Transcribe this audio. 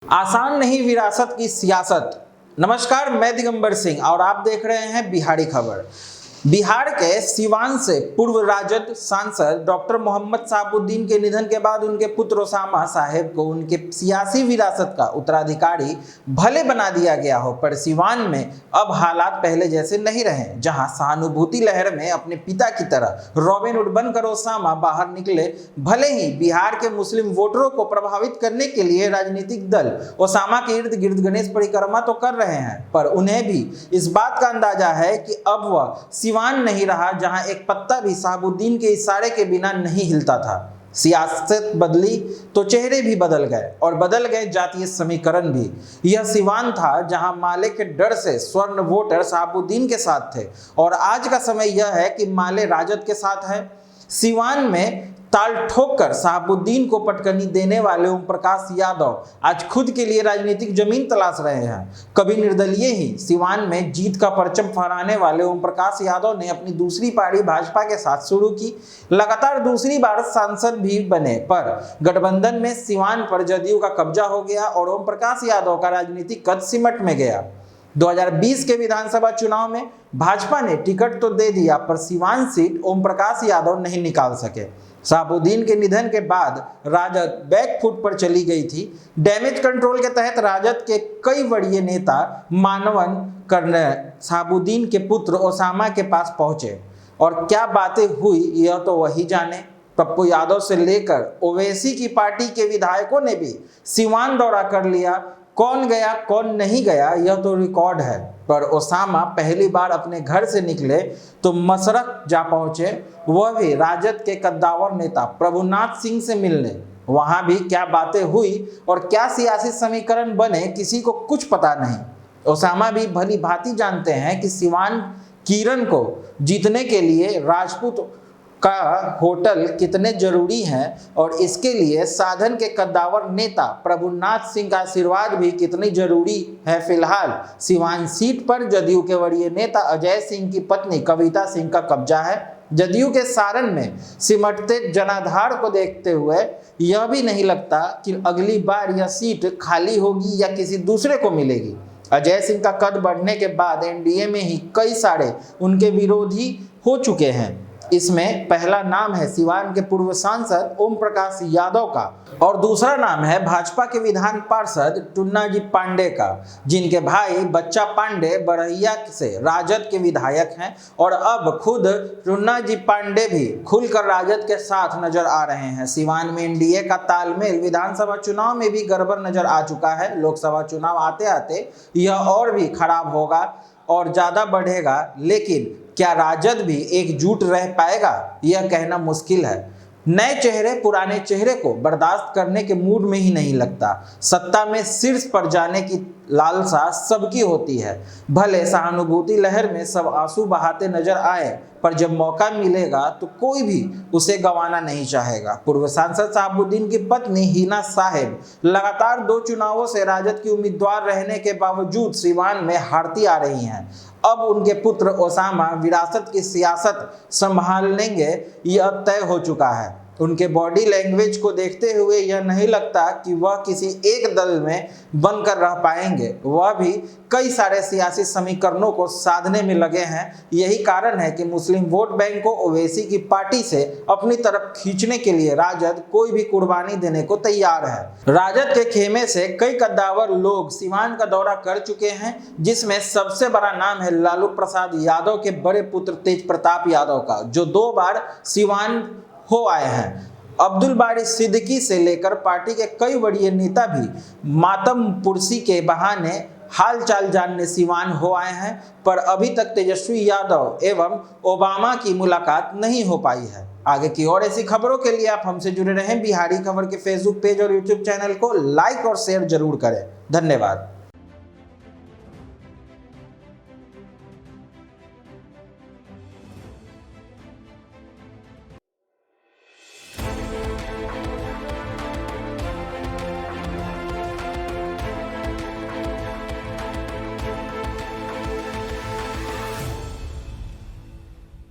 आसान नहीं विरासत की सियासत। नमस्कार, मैं दिगंबर सिंह और आप देख रहे हैं बिहारी खबर। बिहार के सिवान से पूर्व राजद सांसद डॉक्टर मोहम्मद शहाबुद्दीन के निधन के बाद उनके पुत्र ओसामा साहेब को उनके सियासी विरासत का उत्तराधिकारी भले बना दिया गया हो, पर सिवान में अब हालात पहले जैसे नहीं रहे। जहां सहानुभूति लहर में अपने पिता की तरह रॉबिन हुड बनकर ओसामा बाहर निकले, भले ही बिहार के मुस्लिम वोटरों को प्रभावित करने के लिए राजनीतिक दल ओसामा के इर्द गिर्द गणेश परिक्रमा तो कर रहे हैं, पर उन्हें भी इस बात का अंदाजा है कि अब वह सिवान नहीं रहा जहां एक पत्ता भी शहाबुद्दीन के इशारे के बिना नहीं हिलता था। सियासत बदली तो चेहरे भी बदल गए और बदल गए जातीय समीकरण भी। यह सिवान था जहां माले के डर से स्वर्ण वोटर शहाबुद्दीन के साथ थे और आज का समय यह है कि माले राजद के साथ है। सिवान में ताल ठोककर शहाबुद्दीन को पटकनी देने वाले ओम प्रकाश यादव आज खुद के लिए राजनीतिक जमीन तलाश रहे हैं। कभी निर्दलीय ही सिवान में जीत का परचम फहराने वाले ओम प्रकाश यादव ने अपनी दूसरी पारी भाजपा के साथ शुरू की। लगातार दूसरी बार सांसद भी बने, पर गठबंधन में सिवान पर जदयू का कब्जा हो गया और ओम प्रकाश यादव का राजनीतिक कद सिमट में गया। 2020 के विधानसभा चुनाव में भाजपा ने टिकट तो दे दिया, पर सिवान सीट ओम प्रकाश यादव नहीं निकाल सके। शहाबुद्दीन के निधन के बाद राजद बैकफुट पर चली गई थी। डैमेज कंट्रोल के तहत राजद के कई वरीय नेता मानवन करने शहाबुद्दीन के पुत्र ओसामा के पास पहुंचे और क्या बातें हुई यह तो वही जाने। पप्पू यादव से लेकर ओवैसी की पार्टी के विधायकों ने भी सिवान दौरा कर लिया। कौन गया कौन नहीं गया यह तो रिकॉर्ड है, पर ओसामा पहली बार अपने घर से निकले तो मशरक जा पहुंचे, वह भी राजद के कद्दावर नेता प्रभुनाथ सिंह से मिलने। वहां भी क्या बातें हुई और क्या सियासी समीकरण बने किसी को कुछ पता नहीं। ओसामा भी भली भांति जानते हैं कि सिवान किरण को जीतने के लिए राजपूत का होटल कितने जरूरी हैं और इसके लिए साधन के कद्दावर नेता प्रभुनाथ सिंह का आशीर्वाद भी कितनी जरूरी है। फिलहाल सिवान सीट पर जदयू के वरीय नेता अजय सिंह की पत्नी कविता सिंह का कब्जा है। जदयू के सारण में सिमटते जनाधार को देखते हुए यह भी नहीं लगता कि अगली बार यह सीट खाली होगी या किसी दूसरे को मिलेगी। अजय सिंह का कद बढ़ने के बाद एनडीए में ही कई सारे उनके विरोधी हो चुके हैं। इसमें पहला नाम है सिवान के पूर्व सांसद ओम प्रकाश यादव का और दूसरा नाम है भाजपा के विधान पार्षद टुन्नाजी पांडे का, जिनके भाई बच्चा पांडे बरहिया से राजद के विधायक हैं और अब खुद टुन्नाजी पांडे भी खुलकर राजद के साथ नजर आ रहे हैं। सिवान में एनडीए का तालमेल विधानसभा चुनाव में भी गड़बड़ नजर आ चुका है। लोकसभा चुनाव आते आते यह और भी खराब होगा और ज्यादा बढ़ेगा, लेकिन क्या राजद भी एकजुट रह पाएगा यह कहना मुश्किल है। नए चेहरे पुराने चेहरे को बर्दाश्त करने के मूड में ही नहीं लगता। सत्ता में शीर्ष पर जाने की लालसा सबकी होती है। भले सहानुभूति लहर में सब आंसू बहाते नजर आए, पर जब मौका मिलेगा तो कोई भी उसे गंवाना नहीं चाहेगा। पूर्व सांसद शहाबुद्दीन की पत्नी हिना साहेब लगातार 2 चुनावों से राजद की उम्मीदवार रहने के बावजूद सिवान में हारती आ रही हैं। अब उनके पुत्र ओसामा विरासत की सियासत संभालेंगे यह तय हो चुका है। उनके बॉडी लैंग्वेज को देखते हुए यह नहीं लगता कि वह किसी एक दल में बनकर रह पाएंगे। वह भी कई सारे सियासी समीकरणों को साधने में लगे हैं। यही कारण है कि मुस्लिम वोट बैंक को ओवैसी की पार्टी से अपनी तरफ खींचने के लिए राजद कोई भी कुर्बानी देने को तैयार है। राजद के खेमे से कई कद्दावर लोग सिवान का दौरा कर चुके हैं, जिसमें सबसे बड़ा नाम है लालू प्रसाद यादव के बड़े पुत्र तेज प्रताप यादव का, जो 2 बार सिवान हो आए हैं। अब्दुल बारी सिद्दीकी से लेकर पार्टी के कई वरीय नेता भी मातम पुरसी के बहाने हाल चाल जानने सिवान हो आए हैं, पर अभी तक तेजस्वी यादव एवं ओबामा की मुलाकात नहीं हो पाई है। आगे की और ऐसी खबरों के लिए आप हमसे जुड़े रहें। बिहारी खबर के फेसबुक पेज और यूट्यूब चैनल को लाइक और शेयर जरूर करें। धन्यवाद।